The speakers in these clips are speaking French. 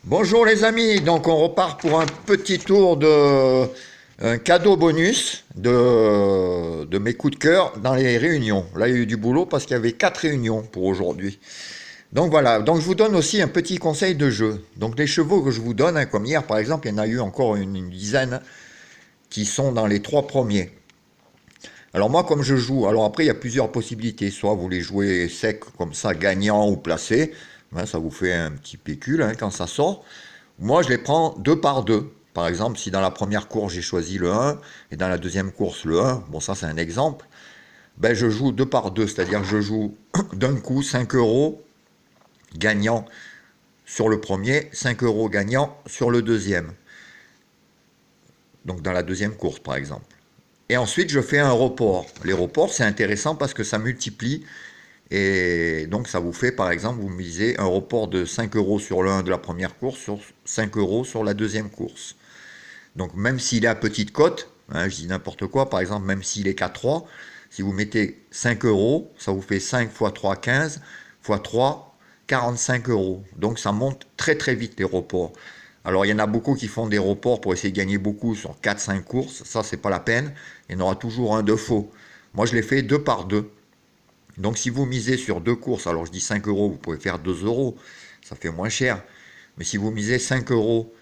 Bonjour les amis, donc on repart pour un petit tour de un cadeau bonus de mes coups de cœur dans les réunions. Là il y a eu du boulot parce qu'il y avait 4 réunions pour aujourd'hui. Donc voilà, donc je vous donne aussi un petit conseil de jeu. Donc les chevaux que je vous donne, comme hier par exemple, il y en a eu encore une dizaine qui sont dans les 3 premiers. Alors moi comme je joue, alors après il y a plusieurs possibilités, soit vous les jouez sec comme ça, gagnant ou placé, ça vous fait un petit pécule quand ça sort. Moi, je les prends deux par deux. Par exemple, si dans la première course, j'ai choisi le 1 et dans la deuxième course, le 1, bon, ça, c'est un exemple, ben, je joue deux par deux, c'est-à-dire que je joue d'un coup 5 euros gagnant sur le premier, 5 euros gagnant sur le deuxième. Donc, dans la deuxième course, par exemple. Et ensuite, je fais un report. Les reports, c'est intéressant parce que ça multiplie. Et donc, ça vous fait, par exemple, vous misez un report de 5 euros sur le 1 de la première course, sur 5 euros sur la deuxième course. Donc, même s'il est à petite cote, je dis n'importe quoi, par exemple, même s'il est qu'à 3, si vous mettez 5 euros, ça vous fait 5 x 3, 15, x 3, 45 euros. Donc, ça monte très très vite les reports. Alors, il y en a beaucoup qui font des reports pour essayer de gagner beaucoup sur 4-5 courses. Ça, c'est pas la peine. Il y en aura toujours un de faux. Moi, je l'ai fait deux par deux. Donc si vous misez sur deux courses, alors je dis 5 euros, vous pouvez faire 2 euros, ça fait moins cher. Mais si vous misez 5 euros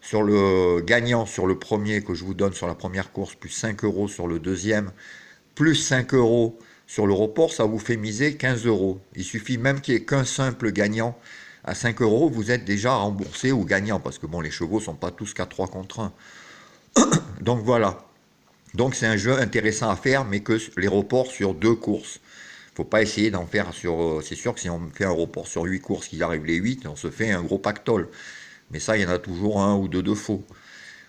sur le gagnant sur le premier que je vous donne sur la première course, plus 5 euros sur le deuxième, plus 5 euros sur le report, ça vous fait miser 15 euros. Il suffit même qu'il n'y ait qu'un simple gagnant à 5 euros, vous êtes déjà remboursé ou gagnant, parce que bon, les chevaux ne sont pas tous qu'à 3 contre 1. Donc voilà. Donc c'est un jeu intéressant à faire, mais que les reports sur deux courses. Faut pas essayer d'en faire sur... c'est sûr que si on fait un report sur 8 courses, qu'il arrive les 8, on se fait un gros pactole. Mais ça, il y en a toujours un ou deux de faux.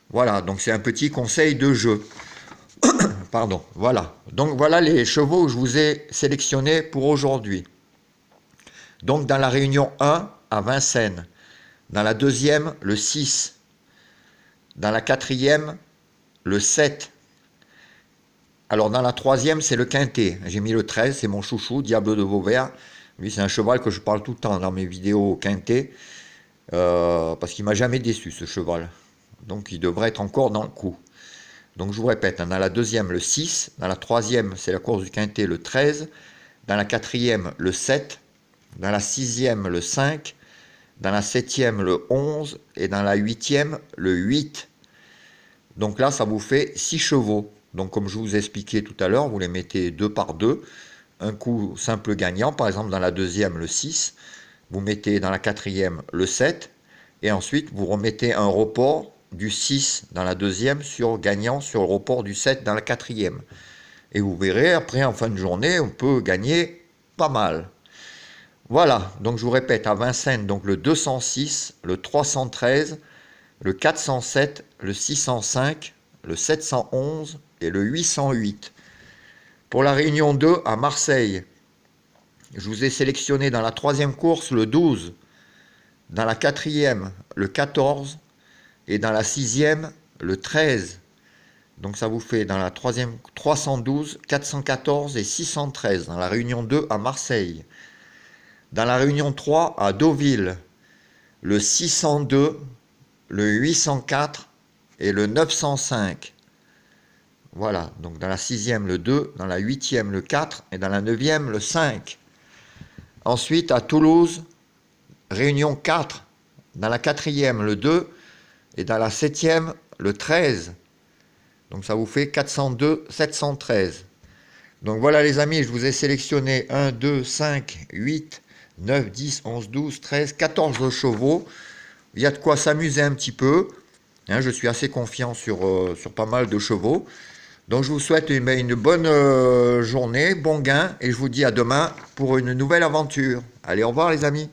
Voilà, donc c'est un petit conseil de jeu. Pardon, voilà. Donc voilà les chevaux que je vous ai sélectionnés pour aujourd'hui. Donc dans la réunion 1 à Vincennes. Dans la deuxième, le 6. Dans la quatrième, le 7. Alors dans la troisième, c'est le quintet. J'ai mis le 13, c'est mon chouchou, Diable de Vauvert. Lui, c'est un cheval que je parle tout le temps dans mes vidéos quintet. Parce qu'il m'a jamais déçu, ce cheval. Donc il devrait être encore dans le coup. Donc je vous répète, dans la deuxième, le 6. Dans la troisième, c'est la course du quintet, le 13. Dans la quatrième, le 7. Dans la sixième, le 5. Dans la septième, le 11. Et dans la huitième, le 8. Donc là, ça vous fait 6 chevaux. Donc comme je vous ai expliqué tout à l'heure, vous les mettez deux par deux. Un coup simple gagnant, par exemple dans la deuxième le 6. Vous mettez dans la quatrième le 7. Et ensuite vous remettez un report du 6 dans la deuxième sur gagnant sur le report du 7 dans la quatrième. Et vous verrez, après en fin de journée, on peut gagner pas mal. Voilà, donc je vous répète, à Vincennes, donc le 206, le 313, le 407, le 605, le 711 et le 808. Pour la réunion 2 à Marseille, je vous ai sélectionné dans la troisième course le 12, dans la quatrième le 14 et dans la sixième le 13. Donc ça vous fait dans la troisième 312, 414 et 613 dans la réunion 2 à Marseille. Dans la réunion 3 à Deauville, le 602, le 804 et le 905. Voilà, donc dans la sixième le 2, dans la huitième le 4 et dans la neuvième le 5. Ensuite à Toulouse, réunion 4, dans la quatrième le 2 et dans la septième le 13. Donc ça vous fait 402, 713. Donc voilà les amis, je vous ai sélectionné 1, 2, 5, 8, 9, 10, 11, 12, 13, 14 chevaux. Il y a de quoi s'amuser un petit peu. Je suis assez confiant sur pas mal de chevaux. Donc je vous souhaite une bonne journée, bon gain, et je vous dis à demain pour une nouvelle aventure. Allez, au revoir les amis.